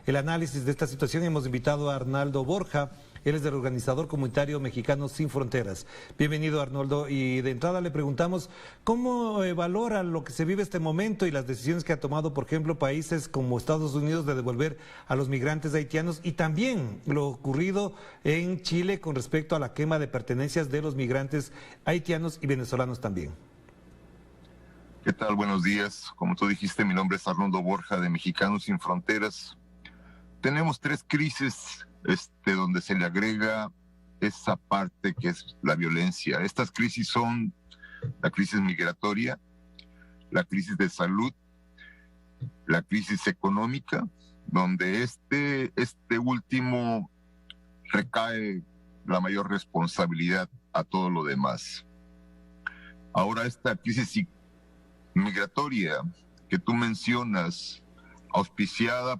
El análisis de esta situación hemos invitado a Arnaldo Borja, él es del organizador comunitario Mexicanos Sin Fronteras. Bienvenido, Arnoldo, y de entrada le preguntamos cómo valora lo que se vive este momento y las decisiones que ha tomado, por ejemplo, países como Estados Unidos de devolver a los migrantes haitianos y también lo ocurrido en Chile con respecto a la quema de pertenencias de los migrantes haitianos y venezolanos también. ¿Qué tal? Buenos días. Como tú dijiste, mi nombre es Arnoldo Borja de Mexicanos Sin Fronteras. Tenemos tres crisis donde se le agrega esa parte que es la violencia. Estas crisis son la crisis migratoria, la crisis de salud, la crisis económica, donde este último recae la mayor responsabilidad a todo lo demás. Ahora esta crisis migratoria que tú mencionas, auspiciada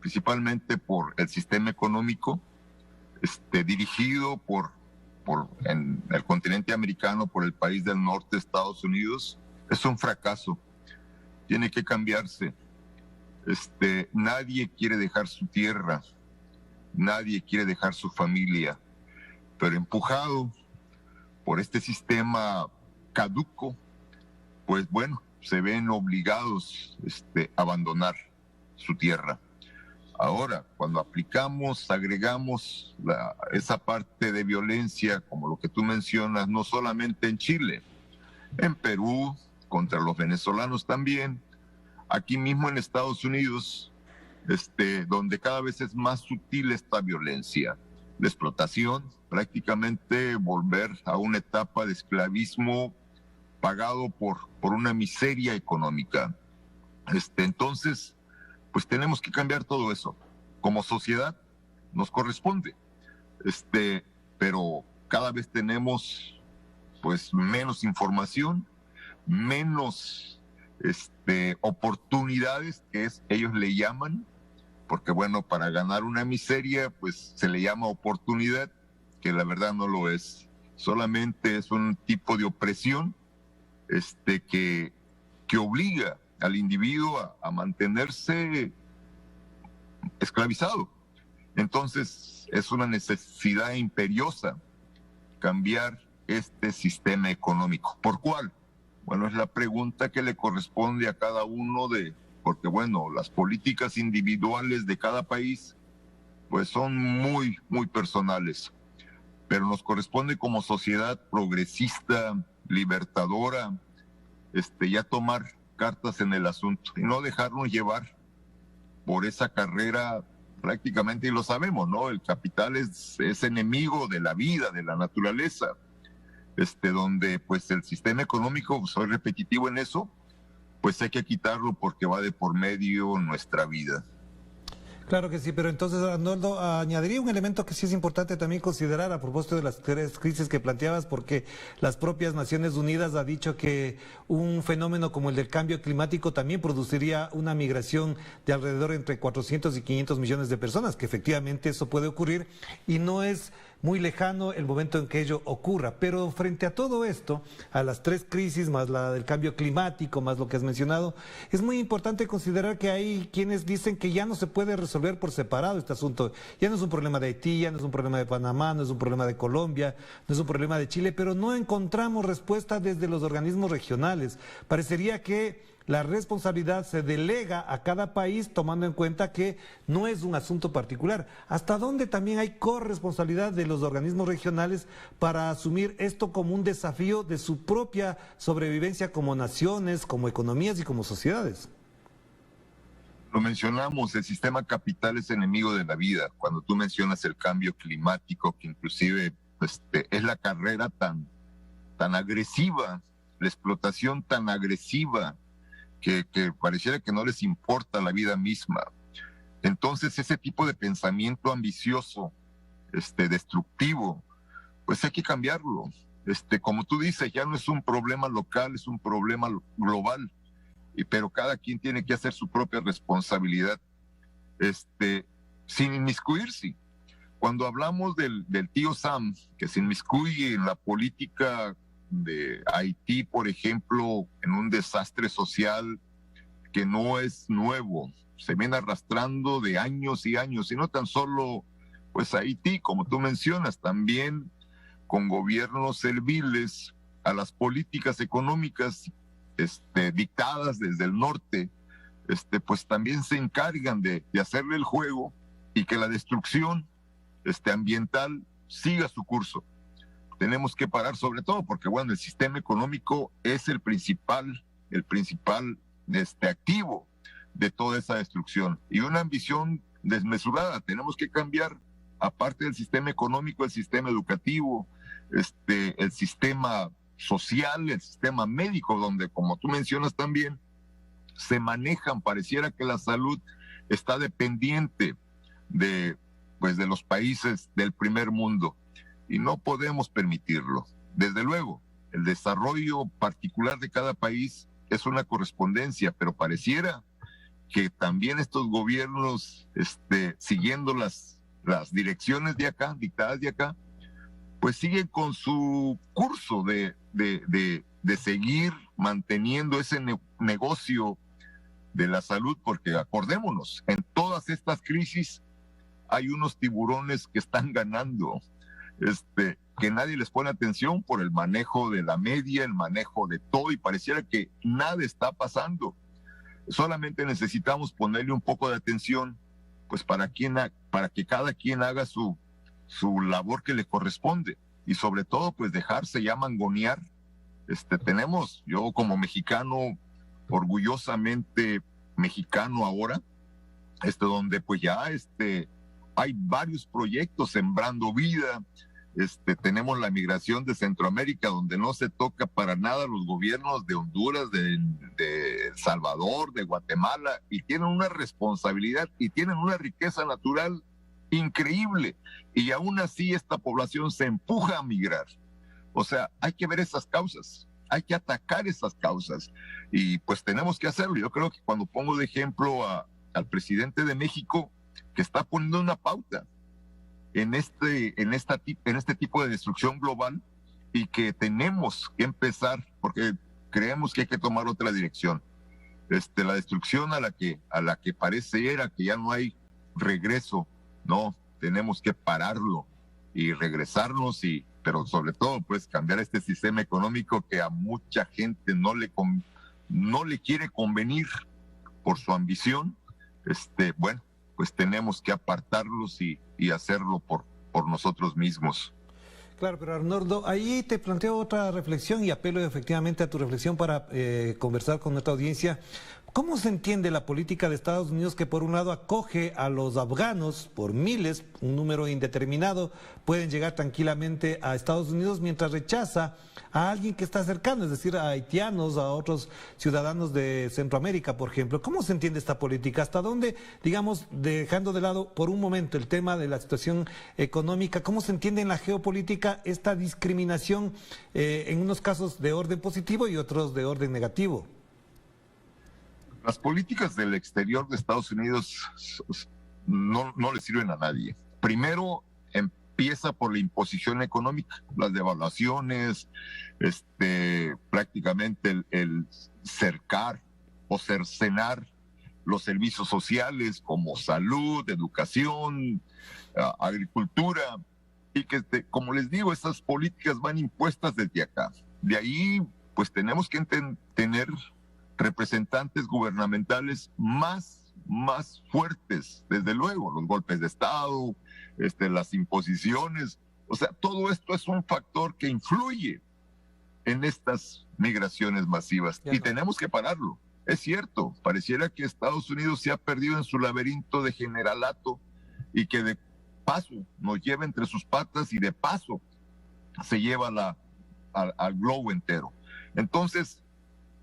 principalmente por el sistema económico, dirigido en el continente americano, por el país del norte, Estados Unidos, es un fracaso. Tiene que cambiarse. Nadie quiere dejar su tierra, nadie quiere dejar su familia, pero empujado por este sistema caduco, pues bueno, se ven obligados a abandonar su tierra. Ahora, cuando agregamos esa parte de violencia, como lo que tú mencionas, no solamente en Chile, en Perú, contra los venezolanos también, aquí mismo en Estados Unidos, donde cada vez es más sutil esta violencia, la explotación, prácticamente volver a una etapa de esclavismo pagado por una miseria económica. Entonces, pues tenemos que cambiar todo eso. Como sociedad nos corresponde, pero cada vez tenemos pues menos información, menos oportunidades, ellos le llaman, porque bueno, para ganar una miseria pues se le llama oportunidad, que la verdad no lo es. Solamente es un tipo de opresión que obliga al individuo a mantenerse esclavizado. Entonces es una necesidad imperiosa cambiar este sistema económico. ¿Por cuál? Bueno, es la pregunta que le corresponde a cada uno porque bueno, las políticas individuales de cada país pues son muy, muy personales, pero nos corresponde como sociedad progresista, libertadora, ya tomar cartas en el asunto y no dejarnos llevar por esa carrera prácticamente, y lo sabemos, ¿no? El capital es enemigo de la vida, de la naturaleza, donde pues el sistema económico, soy repetitivo en eso, pues hay que quitarlo porque va de por medio nuestra vida. Claro que sí, pero entonces, Arnoldo, añadiría un elemento que sí es importante también considerar a propósito de las tres crisis que planteabas, porque las propias Naciones Unidas ha dicho que un fenómeno como el del cambio climático también produciría una migración de alrededor entre 400 y 500 millones de personas, que efectivamente eso puede ocurrir y no es muy lejano el momento en que ello ocurra. Pero frente a todo esto, a las tres crisis, más la del cambio climático, más lo que has mencionado, es muy importante considerar que hay quienes dicen que ya no se puede resolver por separado este asunto. Ya no es un problema de Haití, ya no es un problema de Panamá, no es un problema de Colombia, no es un problema de Chile, pero no encontramos respuesta desde los organismos regionales. Parecería que la responsabilidad se delega a cada país tomando en cuenta que no es un asunto particular. ¿Hasta dónde también hay corresponsabilidad de los organismos regionales para asumir esto como un desafío de su propia sobrevivencia como naciones, como economías y como sociedades? Lo mencionamos, el sistema capital es enemigo de la vida. Cuando tú mencionas el cambio climático, que inclusive es la carrera tan agresiva, la explotación tan agresiva, que pareciera que no les importa la vida misma. Entonces ese tipo de pensamiento ambicioso, destructivo, pues hay que cambiarlo. Como tú dices, ya no es un problema local, es un problema global, pero cada quien tiene que hacer su propia responsabilidad, sin inmiscuirse. Cuando hablamos del tío Sam, que se inmiscuye en la política de Haití, por ejemplo, en un desastre social que no es nuevo, se viene arrastrando de años y años, y no tan solo pues Haití, como tú mencionas, también con gobiernos serviles a las políticas económicas dictadas desde el norte, pues también se encargan de hacerle el juego y que la destrucción ambiental siga su curso. Tenemos que parar, sobre todo porque, bueno, el sistema económico es el principal activo de toda esa destrucción. Y una ambición desmesurada. Tenemos que cambiar, aparte del sistema económico, el sistema educativo, el sistema social, el sistema médico, donde, como tú mencionas también, se manejan, pareciera que la salud está dependiente de los países del primer mundo. Y no podemos permitirlo. Desde luego, el desarrollo particular de cada país es una correspondencia, pero pareciera que también estos gobiernos, siguiendo las direcciones de acá, dictadas de acá, pues siguen con su curso de seguir manteniendo ese negocio de la salud, porque acordémonos, en todas estas crisis hay unos tiburones que están ganando, que nadie les pone atención por el manejo de la media, el manejo de todo, y pareciera que nada está pasando. Solamente necesitamos ponerle un poco de atención, pues para que cada quien haga su labor que le corresponde, y sobre todo pues dejarse ya mangonear. Yo como mexicano, orgullosamente mexicano ahora, donde pues ya hay varios proyectos sembrando vida. Tenemos la migración de Centroamérica, donde no se toca para nada los gobiernos de Honduras, de El Salvador, de Guatemala, y tienen una responsabilidad y tienen una riqueza natural increíble, y aún así esta población se empuja a migrar. O sea, hay que ver esas causas, hay que atacar esas causas, y pues tenemos que hacerlo. Yo creo que cuando pongo de ejemplo al presidente de México, que está poniendo una pauta en este tipo de destrucción global, y que tenemos que empezar, porque creemos que hay que tomar otra dirección. La destrucción a la que pareciera que ya no hay regreso, no, tenemos que pararlo y regresarnos, pero sobre todo pues cambiar este sistema económico que a mucha gente no le quiere convenir por su ambición. Bueno, pues tenemos que apartarlos y hacerlo por nosotros mismos. Claro, pero Arnoldo, ahí te planteo otra reflexión y apelo efectivamente a tu reflexión para conversar con nuestra audiencia. ¿Cómo se entiende la política de Estados Unidos, que por un lado acoge a los afganos por miles, un número indeterminado, pueden llegar tranquilamente a Estados Unidos, mientras rechaza a alguien que está cercano, es decir, a haitianos, a otros ciudadanos de Centroamérica, por ejemplo? ¿Cómo se entiende esta política? ¿Hasta dónde, digamos, dejando de lado por un momento el tema de la situación económica, cómo se entiende en la geopolítica esta discriminación en unos casos de orden positivo y otros de orden negativo? Las políticas del exterior de Estados Unidos no le sirven a nadie. Primero, empieza por la imposición económica, las devaluaciones, prácticamente el cercar o cercenar los servicios sociales como salud, educación, agricultura, y que, como les digo, estas políticas van impuestas desde acá. De ahí, pues tenemos que tener representantes gubernamentales más fuertes, desde luego, los golpes de Estado, las imposiciones. O sea, todo esto es un factor que influye en estas migraciones masivas, y tenemos que pararlo. Es cierto, pareciera que Estados Unidos se ha perdido en su laberinto de generalato, y que de paso nos lleva entre sus patas, y de paso se lleva al globo entero. Entonces,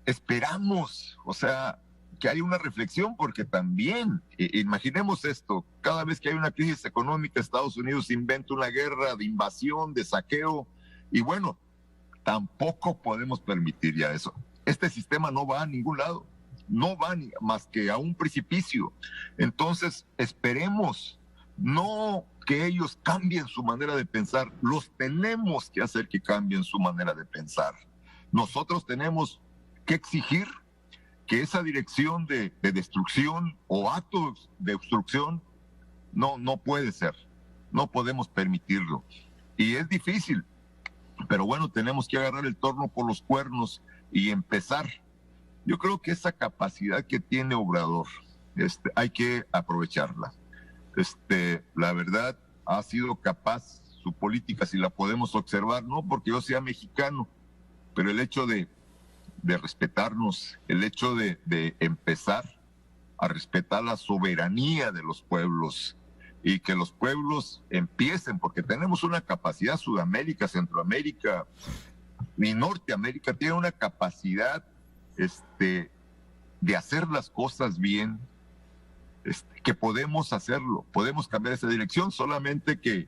esperamos, o sea, que haya una reflexión, porque también, imaginemos esto, cada vez que hay una crisis económica, Estados Unidos inventa una guerra de invasión, de saqueo, y bueno, tampoco podemos permitir ya eso. Este sistema no va a ningún lado, no va más que a un precipicio. Entonces, esperemos, no que ellos cambien su manera de pensar, los tenemos que hacer que cambien su manera de pensar. Nosotros tenemos que exigir que esa dirección de destrucción o actos de obstrucción no puede ser, no podemos permitirlo. Y es difícil, pero bueno, tenemos que agarrar el toro por los cuernos y empezar. Yo creo que esa capacidad que tiene Obrador, hay que aprovecharla. La verdad, ha sido capaz su política, si la podemos observar, no porque yo sea mexicano, pero el hecho de respetarnos, el hecho de empezar a respetar la soberanía de los pueblos y que los pueblos empiecen, porque tenemos una capacidad, Sudamérica, Centroamérica y Norteamérica tiene una capacidad de hacer las cosas bien, que podemos hacerlo, podemos cambiar esa dirección, solamente que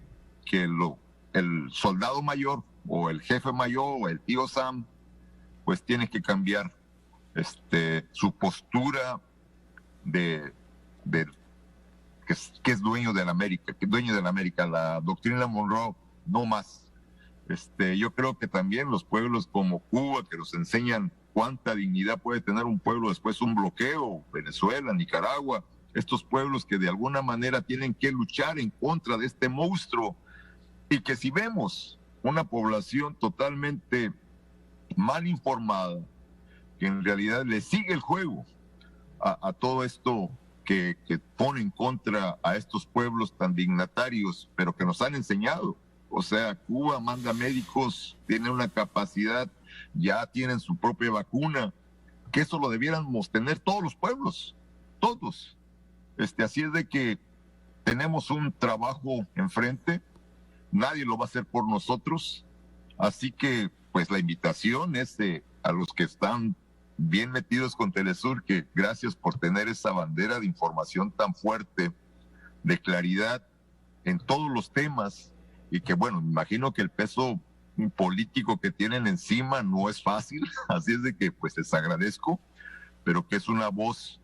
el soldado mayor o el jefe mayor o el tío Sam pues tiene que cambiar su postura que es dueño de la América, la doctrina Monroe, no más. Yo creo que también los pueblos como Cuba, que nos enseñan cuánta dignidad puede tener un pueblo después de un bloqueo, Venezuela, Nicaragua, estos pueblos que de alguna manera tienen que luchar en contra de este monstruo, y que si vemos una población totalmente mal informada, que en realidad le sigue el juego a todo esto que pone en contra a estos pueblos tan dignatarios, pero que nos han enseñado. O sea, Cuba manda médicos, tiene una capacidad, ya tienen su propia vacuna, que eso lo debiéramos tener todos los pueblos, todos. Así es de que tenemos un trabajo enfrente, nadie lo va a hacer por nosotros, así que pues la invitación es a los que están bien metidos con Telesur, que gracias por tener esa bandera de información tan fuerte, de claridad en todos los temas, y que bueno, me imagino que el peso político que tienen encima no es fácil, así es de que pues les agradezco, pero que es una voz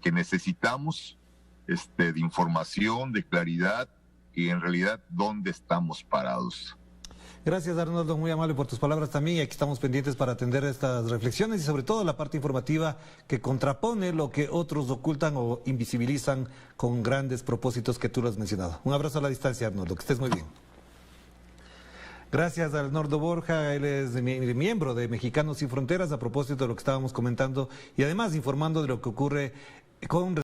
que necesitamos, de información, de claridad, y en realidad dónde estamos parados. Gracias, Arnoldo, muy amable por tus palabras también, y aquí estamos pendientes para atender estas reflexiones y sobre todo la parte informativa que contrapone lo que otros ocultan o invisibilizan con grandes propósitos que tú lo has mencionado. Un abrazo a la distancia, Arnoldo, que estés muy bien. Gracias a Arnoldo Borja, él es miembro de Mexicanos Sin Fronteras, a propósito de lo que estábamos comentando y además informando de lo que ocurre con